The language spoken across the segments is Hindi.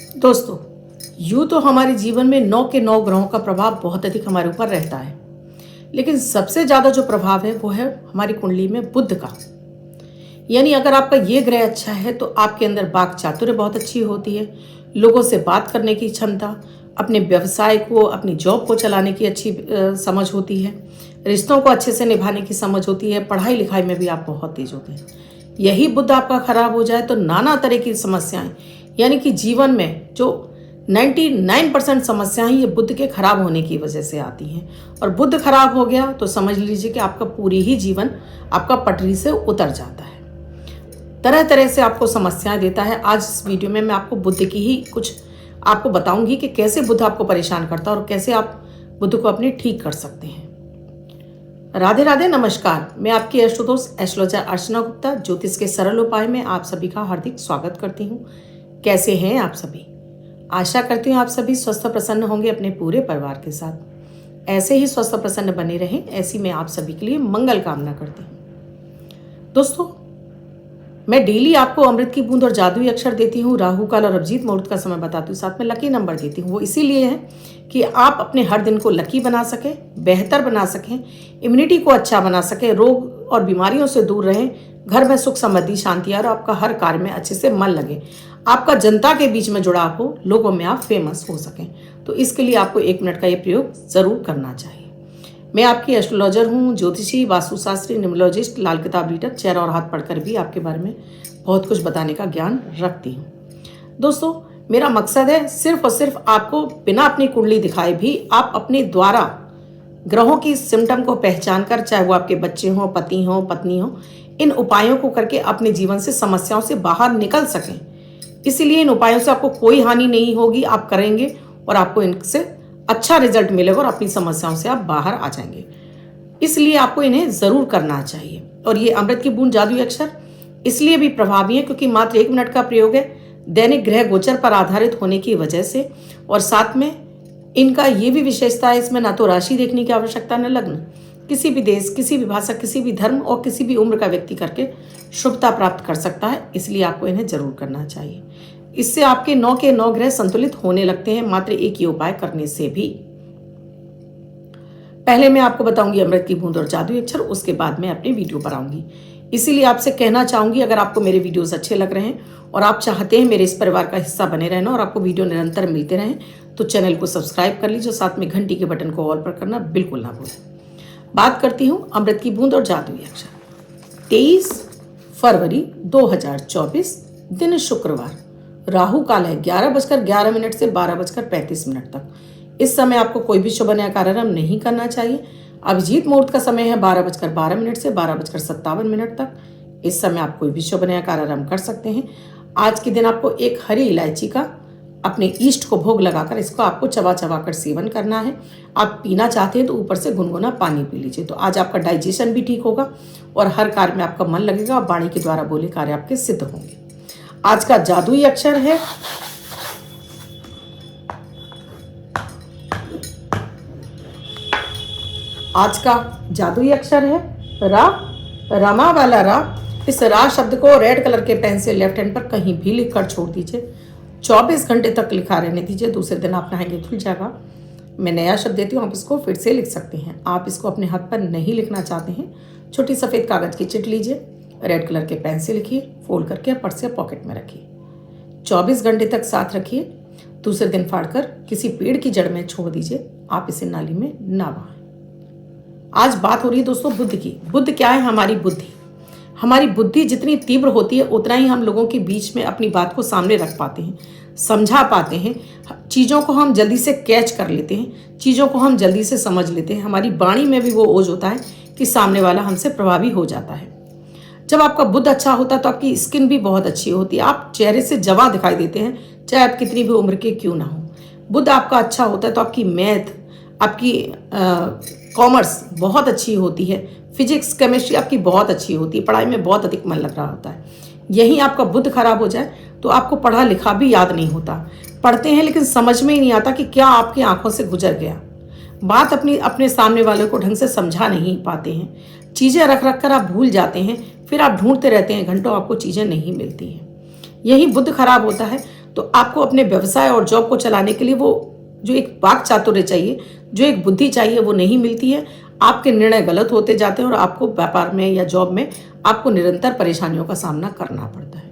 दोस्तों, यूँ तो हमारे जीवन में 9 के 9 ग्रहों का प्रभाव बहुत अधिक हमारे ऊपर रहता है। लेकिन सबसे ज़्यादा जो प्रभाव है वो है हमारी कुंडली में बुध का। यानी अगर आपका ये ग्रह अच्छा है तो आपके अंदर वाक चातुर्य बहुत अच्छी होती है, लोगों से बात करने की क्षमता, अपने व्यवसाय को, अपनी जॉब को चलाने की अच्छी समझ होती है, रिश्तों को अच्छे से निभाने की समझ होती है, पढ़ाई लिखाई में भी आप बहुत तेज होते हैं। यही बुध आपका खराब हो जाए तो नाना तरह की समस्याएं, यानी कि जीवन में जो 99% समस्याएं ये बुध के खराब होने की वजह से आती हैं। और बुध खराब हो गया तो समझ लीजिए कि आपका पूरी ही जीवन आपका पटरी से उतर जाता है, तरह तरह से आपको समस्याएं देता है। आज इस वीडियो में मैं आपको बुध की ही कुछ आपको बताऊंगी कि कैसे बुध आपको परेशान करता है और कैसे आप बुध को अपने ठीक कर सकते हैं। राधे राधे, नमस्कार। मैं आपकी एस्ट्रोदोस्त एस्ट्रोलॉजर अर्चना गुप्ता ज्योतिष के सरल उपाय में आप सभी का हार्दिक स्वागत करती हूँ। कैसे हैं आप सभी? आशा करती हूँ आप सभी स्वस्थ प्रसन्न होंगे अपने पूरे परिवार के साथ। ऐसे ही स्वस्थ प्रसन्न बने रहें, ऐसी मैं आप सभी के लिए मंगल कामना करती हूँ। दोस्तों, मैं डेली आपको अमृत की बूंद और जादुई अक्षर देती हूँ, राहु काल और अभिजीत मुहूर्त का समय बताती हूँ, साथ में लकी नंबर देती हूँ। वो इसीलिए है कि आप अपने हर दिन को लकी बना सकें, बेहतर बना सकें, इम्यूनिटी को अच्छा बना सकें, रोग और बीमारियों से दूर रहें, घर में सुख समृद्धि शांति और आपका हर कार्य में अच्छे से मन लगे, आपका जनता के बीच में जुड़ाव हो, लोगों में आप फेमस हो सकें। तो इसके लिए आपको 1 मिनट का ये प्रयोग ज़रूर करना चाहिए। मैं आपकी एस्ट्रोलॉजर हूँ, ज्योतिषी, वास्तुशास्त्री, न्यूमरोलॉजिस्ट, लाल किताब रीडर, चेहरा और हाथ पढ़कर भी आपके बारे में बहुत कुछ बताने का ज्ञान रखती हूँ। दोस्तों, मेरा मकसद है सिर्फ और सिर्फ आपको बिना अपनी कुंडली दिखाए भी आप अपने द्वारा ग्रहों की सिम्टम को पहचान कर, चाहे वो आपके बच्चे हों, पति हों, पत्नी हों, इन उपायों को करके अपने जीवन से समस्याओं से बाहर निकल सकें। इसीलिए इन उपायों से आपको कोई हानि नहीं होगी, आप करेंगे और आपको इनसे अच्छा रिजल्ट मिलेगा और अपनी समस्याओं से आप बाहर आ जाएंगे। इसलिए आपको इन्हें जरूर करना चाहिए। और ये अमृत की बूंद जादुई अक्षर इसलिए भी प्रभावी है क्योंकि मात्र 1 मिनट का प्रयोग है, दैनिक ग्रह गोचर पर आधारित होने की वजह से, और साथ में इनका ये भी विशेषता है, इसमें ना तो राशि देखने की आवश्यकता, न लग्न। किसी भी देश, किसी भी भाषा, किसी भी धर्म और किसी भी उम्र का व्यक्ति करके शुभता प्राप्त कर सकता है। इसलिए आपको इन्हें जरूर करना चाहिए। इससे आपके 9 के 9 ग्रह संतुलित होने लगते हैं मात्र एक ही उपाय करने से भी। पहले मैं आपको बताऊंगी अमृत की बूंद और जादुई अक्षर, उसके बाद मैं अपने वीडियो पर आऊंगी। इसीलिए आपसे कहना चाहूंगी, अगर आपको मेरे वीडियोस अच्छे लग रहे हैं और आप चाहते हैं मेरे इस परिवार का हिस्सा बने रहना और आपको वीडियो निरंतर मिलते रहें, तो चैनल को सब्सक्राइब कर लीजिए, साथ में घंटी के बटन को ऑल पर करना बिल्कुल ना भूलें। बात करती हूँ अमृत की बूंद और जादुई अक्षर। 23 फरवरी 2024, दिन शुक्रवार, राहु काल है 11:11 से 12:35 तक। इस समय आपको कोई भी शुभ नया कार्यक्रम नहीं करना चाहिए। अभिजीत मुहूर्त का समय है 12:12 से 12:57 तक। इस समय आप कोई भी शुभ नया कार्यक्रम कर सकते हैं। आज के दिन आपको एक हरी इलायची का अपने ईष्ट को भोग लगाकर इसको आपको चबा चबा कर सेवन करना है। आप पीना चाहते हैं तो ऊपर से गुनगुना पानी पी लीजिए। तो आज आपका डाइजेशन भी ठीक होगा और हर कार्य में आपका मन लगेगा और वाणी के द्वारा बोले कार्य आपके सिद्ध होंगे। आज का जादुई अक्षर है रा। रमा वाला रा। इस रा शब्द को रेड कलर के पेन से लेफ्ट हैंड पर कहीं भी लिखकर छोड़ दीजिए। 24 घंटे तक लिखा रहने दीजिए। दूसरे दिन आप नहाएंगे धुल जाएगा। मैं नया शब्द देती हूँ, आप इसको फिर से लिख सकते हैं। आप इसको अपने हाथ पर नहीं लिखना चाहते हैं, छोटी सफ़ेद कागज की चिट लीजिए, रेड कलर के पेन से लिखिए, फोल्ड करके पर्स या पॉकेट में रखिए। 24 घंटे तक साथ रखिए। दूसरे दिन फाड़कर किसी पेड़ की जड़ में छोड़ दीजिए। आप इसे नाली में ना बहाएं। आज बात हो रही है दोस्तों बुद्ध की। बुद्ध क्या है? हमारी बुद्धि। हमारी बुद्धि जितनी तीव्र होती है उतना ही हम लोगों के बीच में अपनी बात को सामने रख पाते हैं, समझा पाते हैं, चीज़ों को हम जल्दी से कैच कर लेते हैं, चीज़ों को हम जल्दी से समझ लेते हैं। हमारी वाणी में भी वो ओज होता है कि सामने वाला हमसे प्रभावी हो जाता है। जब आपका बुद्ध अच्छा होता है तो आपकी स्किन भी बहुत अच्छी होती है। आप चेहरे से जवां दिखाई देते हैं, चाहे आप कितनी भी उम्र के क्यों ना हो। बुद्ध आपका अच्छा होता है तो आपकी मैथ, आपकी कॉमर्स बहुत अच्छी होती है, फिजिक्स, केमिस्ट्री आपकी बहुत अच्छी होती है, पढ़ाई में बहुत अधिक मन लग रहा होता है। यहीं आपका बुद्ध खराब हो जाए तो आपको पढ़ा लिखा भी याद नहीं होता। पढ़ते हैं लेकिन समझ में ही नहीं आता कि क्या आपकी आंखों से गुजर गया। बात अपने सामने वाले को ढंग से समझा नहीं पाते हैं। चीज़ें रख रख कर आप भूल जाते हैं, फिर आप ढूंढते रहते हैं, घंटों आपको चीज़ें नहीं मिलती हैं। यही बुद्ध खराब होता है तो आपको अपने व्यवसाय और जॉब को चलाने के लिए वो जो एक वाक चातुर्य चाहिए, जो एक बुद्धि चाहिए, वो नहीं मिलती है। आपके निर्णय गलत होते जाते हैं और आपको व्यापार में या जॉब में आपको निरंतर परेशानियों का सामना करना पड़ता है।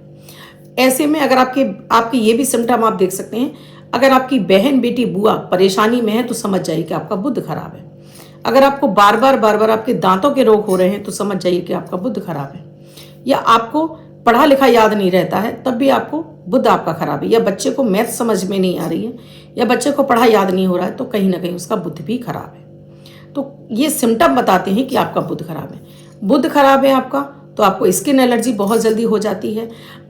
ऐसे में अगर आपके ये भी सिम्टम आप देख सकते हैं, अगर आपकी बहन, बेटी, बुआ परेशानी में है तो समझ जाइए कि आपका बुध खराब है। अगर आपको बार बार आपके दांतों के रोग हो रहे हैं तो समझ जाइए कि आपका बुध खराब है। या आपको पढ़ा लिखा याद नहीं रहता है तब भी आपको बुध आपका खराब है। या बच्चे को मैथ समझ में नहीं आ रही है या बच्चे को पढ़ा याद नहीं हो रहा है तो कहीं ना कहीं उसका बुध भी खराब है। तो ये सिम्टम बताते हैं कि आपका बुध खराब है। बुध खराब है आपका तो आपको स्किन एलर्जी बहुत जल्दी हो जाती है,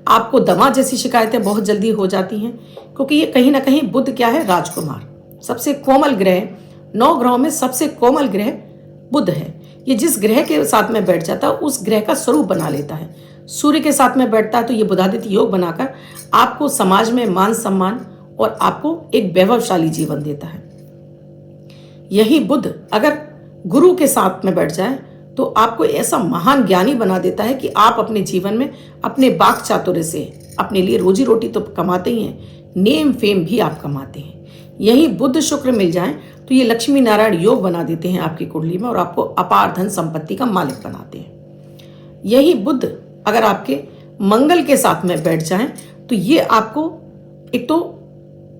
आपको दमा जैसी शिकायतें बहुत जल्दी हो जाती हैं, क्योंकि ये कहीं ना कहीं बुध क्या है, राजकुमार, सबसे कोमल ग्रह, 9 ग्रहों में सबसे कोमल ग्रह बुध है। ये जिस ग्रह के साथ में बैठ जाता है उस ग्रह का स्वरूप बना लेता है। सूर्य के साथ में बैठता है तो ये बुधादित्य योग बनाकर आपको समाज में मान सम्मान और आपको एक वैभवशाली जीवन देता है। यही बुध अगर गुरु के साथ में बैठ जाए तो आपको ऐसा महान ज्ञानी बना देता है कि आप अपने जीवन में अपने वाक चातुर्य से अपने लिए रोजी रोटी तो कमाते ही हैं, नेम फेम भी आप कमाते हैं। यही बुध शुक्र मिल जाए तो ये लक्ष्मी नारायण योग बना देते हैं आपकी कुंडली में और आपको अपार धन संपत्ति का मालिक बनाते हैं। यही बुध अगर आपके मंगल के साथ में बैठ जाएं तो ये आपको एक तो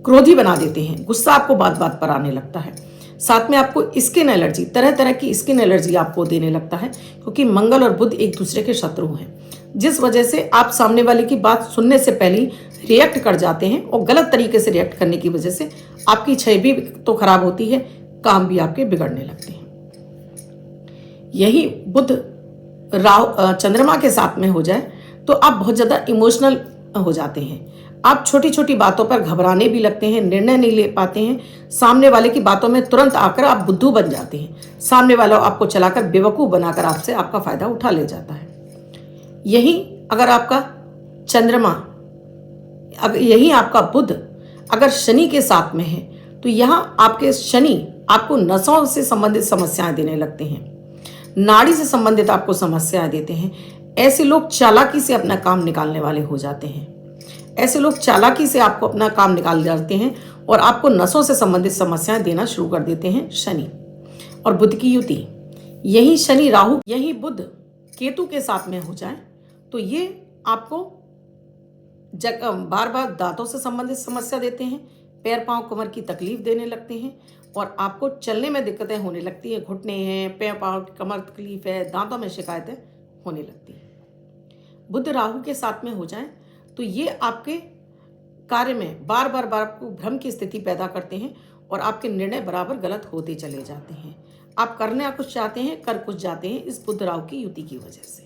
क्रोधी बना देते हैं, गुस्सा आपको बात बात पर आने लगता है, साथ में आपको स्किन एलर्जी, तरह तरह की स्किन एलर्जी आपको देने लगता है, क्योंकि मंगल और बुध एक दूसरे के शत्रु हैं, जिस वजह से आप सामने वाले की बात सुनने से पहले ही रिएक्ट कर जाते हैं और गलत तरीके से रिएक्ट करने की वजह से आपकी छवि भी तो खराब होती है, काम भी आपके बिगड़ने लगते हैं। यही बुध राहु चंद्रमा के साथ में हो जाए तो आप बहुत ज़्यादा इमोशनल हो जाते हैं, आप छोटी छोटी बातों पर घबराने भी लगते हैं, निर्णय नहीं ले पाते हैं, सामने वाले की बातों में तुरंत आकर आप बुद्धू बन जाते हैं, सामने वाला आपको चलाकर बेवकूफ़ बनाकर आपसे आपका फ़ायदा उठा ले जाता है। यही अगर आपका चंद्रमा, अगर यही आपका बुध अगर शनि के साथ में है तो यहाँ आपके शनि आपको नसों से संबंधित समस्याएं देने लगते हैं, नाड़ी से संबंधित आपको समस्याएं देते हैं। ऐसे लोग चालाकी से अपना काम निकालने वाले हो जाते हैं, ऐसे लोग चालाकी से आपको अपना काम निकाल जाते हैं और आपको नसों से संबंधित समस्याएं देना शुरू कर देते हैं। शनि और बुध की युति, यही शनि राहु, यही बुध केतु के साथ में हो जाए तो ये आपको बार बार दांतों से संबंधित समस्या देते हैं, पैर पांव कमर की तकलीफ देने लगते हैं और आपको चलने में दिक्कतें होने लगती हैं, घुटने हैं, पैर पांव कमर तकलीफ है, दांतों में शिकायतें होने लगती हैं। बुध राहु के साथ में हो जाए तो ये आपके कार्य में बार बार आपको भ्रम की स्थिति पैदा करते हैं और आपके निर्णय बराबर गलत होते चले जाते हैं। आप करना कुछ चाहते हैं, कर कुछ जाते हैं इस बुध राहु की युति की वजह से।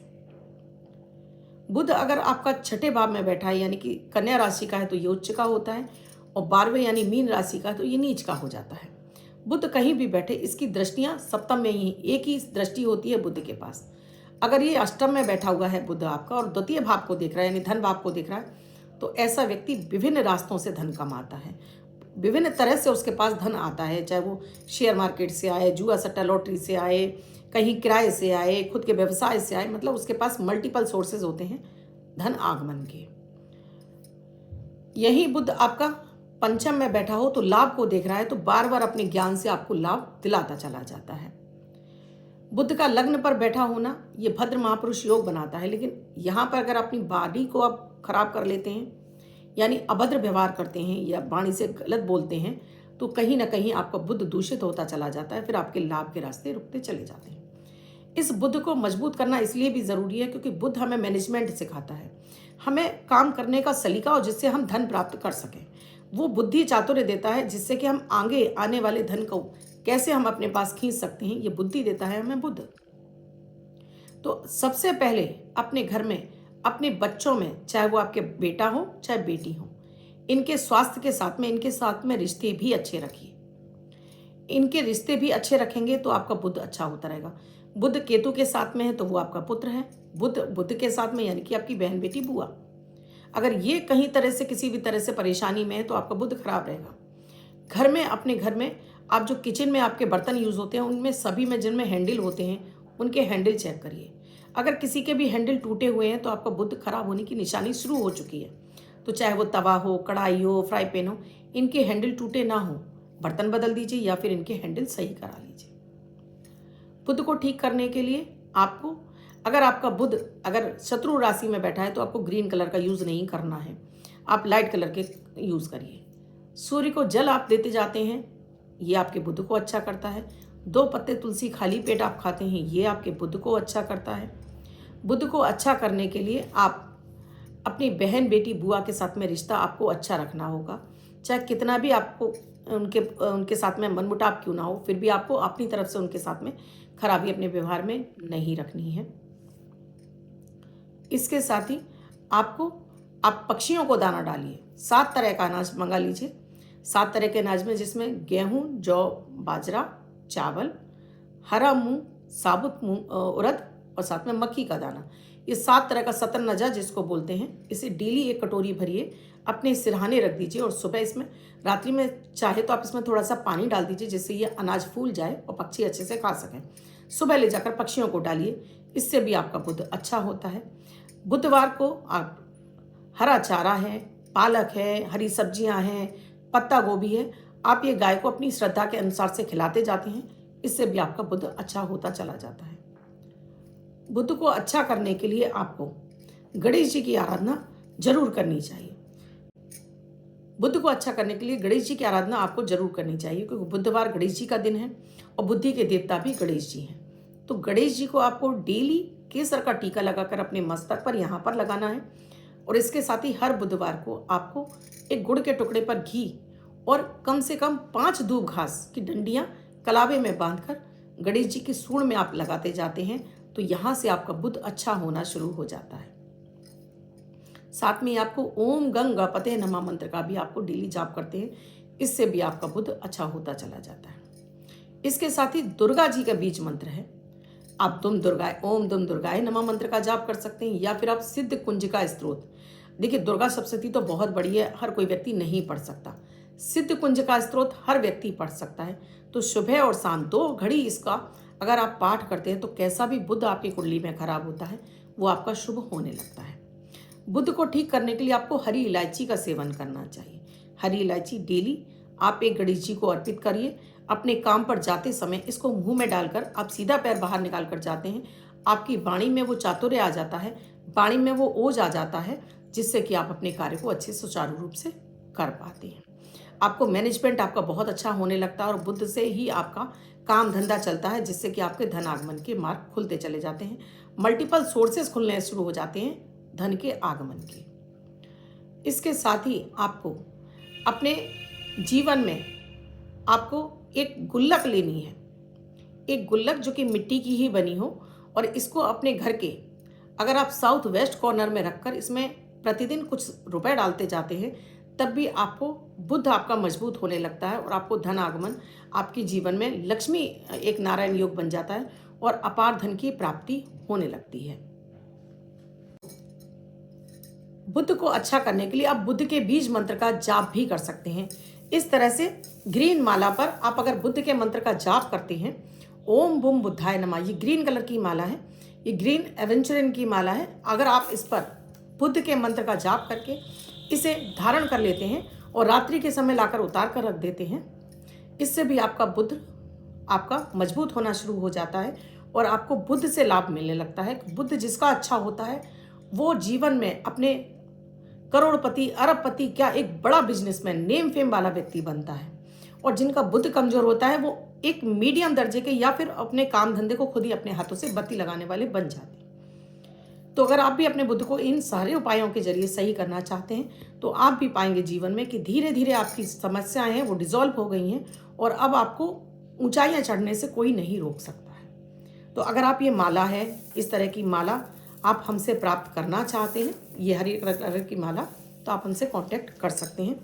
बुध अगर आपका छठे भाव में बैठा है यानी कि कन्या राशि का है तो ये उच्च का होता है और 12वें यानी मीन राशि का तो ये नीच का हो जाता है। बुध कहीं भी बैठे इसकी दृष्टियां सप्तम में ही, एक ही दृष्टि होती है बुध के पास। अगर ये अष्टम में बैठा हुआ है बुध आपका और द्वितीय भाव को देख रहा है यानी धन भाव को देख रहा है तो ऐसा व्यक्ति विभिन्न रास्तों से धन कमाता है, विभिन्न तरह से उसके पास धन आता है, चाहे वो शेयर मार्केट से आए, जुआ सट्टा लॉटरी से आए, कहीं किराए से आए, खुद के व्यवसाय से आए, मतलब उसके पास मल्टीपल सोर्सेज होते हैं धन आगमन के। यही बुध आपका पंचम में बैठा हो तो लाभ को देख रहा है तो बार बार अपने ज्ञान से आपको लाभ दिलाता चला जाता है। बुध का लग्न पर बैठा होना ये भद्र महापुरुष योग बनाता है, लेकिन यहाँ पर अगर अपनी वाणी को आप खराब कर लेते हैं यानी अभद्र व्यवहार करते हैं या वाणी से गलत बोलते हैं तो कहीं ना कहीं आपका बुध दूषित होता चला जाता है, फिर आपके लाभ के रास्ते रुकते चले जाते हैं। इस बुध को मजबूत करना इसलिए भी ज़रूरी है क्योंकि बुध हमें मैनेजमेंट सिखाता है, हमें काम करने का सलीका और जिससे हम धन प्राप्त कर सकें। वो बुद्धि चातुर्य देता है जिससे कि हम आगे आने वाले धन को कैसे हम अपने पास खींच सकते हैं, ये बुद्धि देता है हमें बुध। तो सबसे पहले अपने घर में अपने बच्चों में, चाहे वो आपके बेटा हो चाहे बेटी हो, इनके स्वास्थ्य के साथ में इनके साथ में रिश्ते भी अच्छे रखिए। इनके रिश्ते भी अच्छे रखेंगे तो आपका बुध अच्छा होता रहेगा। बुध केतु के साथ में है तो वो आपका पुत्र है, बुध के साथ में यानी कि आपकी बहन बेटी बुआ। अगर ये कहीं तरह से किसी भी तरह से परेशानी में है तो आपका बुध खराब रहेगा। घर में, अपने घर में आप जो किचन में आपके बर्तन यूज़ होते हैं उनमें सभी में जिनमें हैंडल होते हैं उनके हैंडल चेक करिए। अगर किसी के भी हैंडल टूटे हुए हैं तो आपका बुध खराब होने की निशानी शुरू हो चुकी है। तो तो चाहे वो तवा हो, कढ़ाई हो, फ्राई पैन हो, इनके हैंडल टूटे ना हो, बर्तन बदल दीजिए या फिर इनके हैंडल सही करा लीजिए। बुध को ठीक करने के लिए आपको, अगर आपका बुध अगर शत्रु राशि में बैठा है तो आपको ग्रीन कलर का यूज़ नहीं करना है, आप लाइट कलर के यूज़ करिए। सूर्य को जल आप देते जाते हैं, ये आपके बुध को अच्छा करता है। 2 पत्ते तुलसी खाली पेट आप खाते हैं, ये आपके बुध को अच्छा करता है। बुध को अच्छा करने के लिए आप अपनी बहन, बेटी, बुआ के साथ में रिश्ता आपको अच्छा रखना होगा। चाहे कितना भी आपको उनके साथ में मनमुटाव क्यों ना हो, फिर भी आपको अपनी तरफ से उनके साथ में खराबी अपने व्यवहार में नहीं रखनी है। इसके साथ ही आप पक्षियों को दाना डालिए। 7 तरह का अनाज मंगा लीजिए। 7 तरह के अनाज में जिसमें गेहूं, जौ, बाजरा, चावल, हरा मूंग, साबुत मूंग, उड़द और साथ में मक्की का दाना, ये 7 तरह का सतरनजा जिसको बोलते हैं, इसे डेली 1 कटोरी भरिए, अपने सिरहाने रख दीजिए और सुबह इसमें, रात्रि में चाहे तो आप इसमें थोड़ा सा पानी डाल दीजिए जिससे ये अनाज फूल जाए और पक्षी अच्छे से खा सकें। सुबह ले जाकर पक्षियों को डालिए, इससे भी आपका बुध अच्छा होता है। बुधवार को आप हरा चारा है, पालक है, हरी सब्जियां हैं, पत्ता गोभी है, आप ये गाय को अपनी श्रद्धा के अनुसार से खिलाते जाते हैं, इससे भी आपका बुध अच्छा होता चला जाता है। बुध को अच्छा करने के लिए आपको गणेश जी की आराधना जरूर करनी चाहिए। बुध को अच्छा करने के लिए गणेश जी की आराधना आपको जरूर करनी चाहिए, क्योंकि बुधवार गणेश जी का दिन है और बुद्धि के देवता भी गणेश जी हैं। तो गणेश जी को आपको डेली केसर का टीका लगाकर अपने मस्तक पर यहाँ पर लगाना है और इसके साथ ही हर बुधवार को आपको एक गुड़ के टुकड़े पर घी और कम से कम 5 दूब घास की डंडियाँ कलावे में बांधकर गणेश जी की सूंड में आप लगाते जाते हैं, तो यहाँ से आपका बुध अच्छा होना शुरू हो जाता है। साथ में आपको ओम गंग गणपते नमः मंत्र का भी आपको डेली जाप करते हैं, इससे भी आपका बुध अच्छा होता चला जाता है। इसके साथ ही दुर्गा जी का बीज मंत्र है, आप ओम दुम दुर्गाय नमः मंत्र का जाप कर सकते हैं, या फिर आप सिद्ध कुंज का स्त्रोत, देखिए दुर्गा सप्तशती तो बहुत बड़ी है, हर कोई व्यक्ति नहीं पढ़ सकता, सिद्ध कुंज का स्त्रोत हर व्यक्ति पढ़ सकता है। तो सुबह और शाम 2 घड़ी इसका अगर आप पाठ करते हैं तो कैसा भी बुध आपकी कुंडली में खराब होता है वो आपका शुभ होने लगता है। बुध को ठीक करने के लिए आपको हरी इलायची का सेवन करना चाहिए। हरी इलायची डेली आप एक गणेश जी को अर्पित करिए। अपने काम पर जाते समय इसको मुंह में डालकर आप सीधा पैर बाहर निकाल कर जाते हैं, आपकी वाणी में वो चातुर्य आ जाता है, वाणी में वो ओज आ जाता है, जिससे कि आप अपने कार्य को अच्छे सुचारू रूप से कर पाते हैं। आपको मैनेजमेंट आपका बहुत अच्छा होने लगता है और बुध से ही आपका काम धंधा चलता है, जिससे कि आपके धन आगमन के मार्ग खुलते चले जाते हैं, मल्टीपल सोर्सेस खुलने शुरू हो जाते हैं धन के आगमन के। इसके साथ ही आपको अपने जीवन में आपको एक गुल्लक लेनी है, एक गुल्लक जो कि मिट्टी की ही बनी हो, और इसको अपने घर के अगर आप साउथ वेस्ट कॉर्नर में रखकर इसमें प्रतिदिन कुछ रुपए डालते जाते हैं, तब भी आपको बुध आपका मजबूत होने लगता है और आपको धन आगमन, आपके जीवन में लक्ष्मी एक नारायण योग बन जाता है और अपार धन की प्राप्ति होने लगती है। बुध को अच्छा करने के लिए आप बुध के बीज मंत्र का जाप भी कर सकते हैं। इस तरह से ग्रीन माला पर आप अगर बुध के मंत्र का जाप करते हैं, ओम बुम बुद्धाय नमः, ये ग्रीन कलर की माला है, ये ग्रीन एवेंचुरिन की माला है। अगर आप इस पर बुध के मंत्र का जाप करके इसे धारण कर लेते हैं और रात्रि के समय लाकर उतार कर रख देते हैं, इससे भी आपका बुध आपका मजबूत होना शुरू हो जाता है और आपको बुध से लाभ मिलने लगता है। बुध जिसका अच्छा होता है वो जीवन में अपने करोड़पति, अरबपति, क्या एक बड़ा बिजनेसमैन, नेम फेम वाला व्यक्ति बनता है। और जिनका बुध कमजोर होता है वो एक मीडियम दर्जे के या फिर अपने काम धंधे को खुद ही अपने हाथों से बत्ती लगाने वाले बन जाते हैं। तो अगर आप भी अपने बुध को इन सारे उपायों के जरिए सही करना चाहते हैं तो आप भी पाएंगे जीवन में कि धीरे धीरे आपकी समस्याएं हैं वो डिसॉल्व हो गई हैं और अब आपको ऊंचाइयां चढ़ने से कोई नहीं रोक सकता है। तो अगर आप ये माला है, इस तरह की माला आप हमसे प्राप्त करना चाहते हैं, ये हरी कलर की माला, तो आप हमसे कांटेक्ट कर सकते हैं।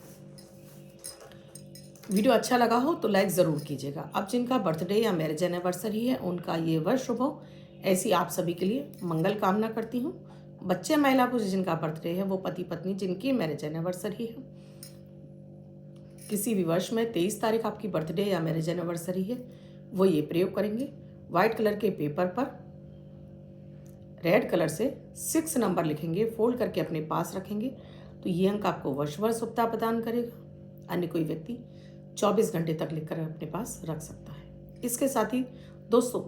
वीडियो अच्छा लगा हो तो लाइक ज़रूर कीजिएगा। अब जिनका बर्थडे या मैरिज एनिवर्सरी है उनका ये वर्ष शुभ हो, ऐसी आप सभी के लिए मंगल कामना करती हूँ। बच्चे, महिला, पुरुष जिनका बर्थडे है, वो पति पत्नी जिनकी मैरिज एनिवर्सरी है, किसी भी वर्ष में 23 तारीख आपकी बर्थडे या मैरिज एनिवर्सरी है, वो ये प्रयोग करेंगे। व्हाइट कलर के पेपर पर रेड कलर से 6 नंबर लिखेंगे, फोल्ड करके अपने पास रखेंगे। तो ये अंक आपको वर्ष भर शुभता प्रदान करेगा। अन्य कोई व्यक्ति 24 घंटे तक लिखकर अपने पास रख सकता है। इसके साथ ही दोस्तों,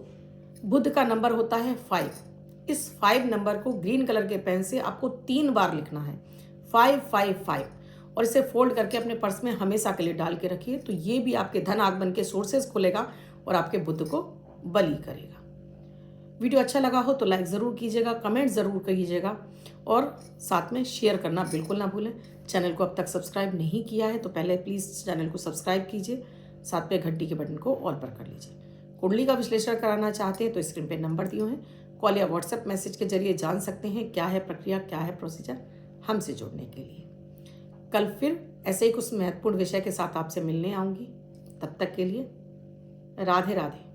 बुध का नंबर होता है 5। इस 5 नंबर को ग्रीन कलर के पेन से आपको 3 बार लिखना है, 555, और इसे फोल्ड करके अपने पर्स में हमेशा के लिए डाल के रखिए। तो ये भी आपके धन आगमन के सोर्सेज खोलेगा और आपके बुध को बली करेगा। वीडियो अच्छा लगा हो तो लाइक ज़रूर कीजिएगा, कमेंट ज़रूर कीजिएगा और साथ में शेयर करना बिल्कुल ना भूलें। चैनल को अब तक सब्सक्राइब नहीं किया है तो पहले प्लीज़ चैनल को सब्सक्राइब कीजिए, साथ में घंटी के बटन को ऑल पर कर लीजिए। कुंडली का विश्लेषण कराना चाहते हैं तो स्क्रीन पे नंबर दिए हैं, कॉल या व्हाट्सएप मैसेज के जरिए जान सकते हैं क्या है प्रक्रिया, क्या है प्रोसीजर हमसे जुड़ने के लिए। कल फिर ऐसे ही कुछ महत्वपूर्ण विषय के साथ आपसे मिलने आऊँगी। तब तक के लिए राधे राधे।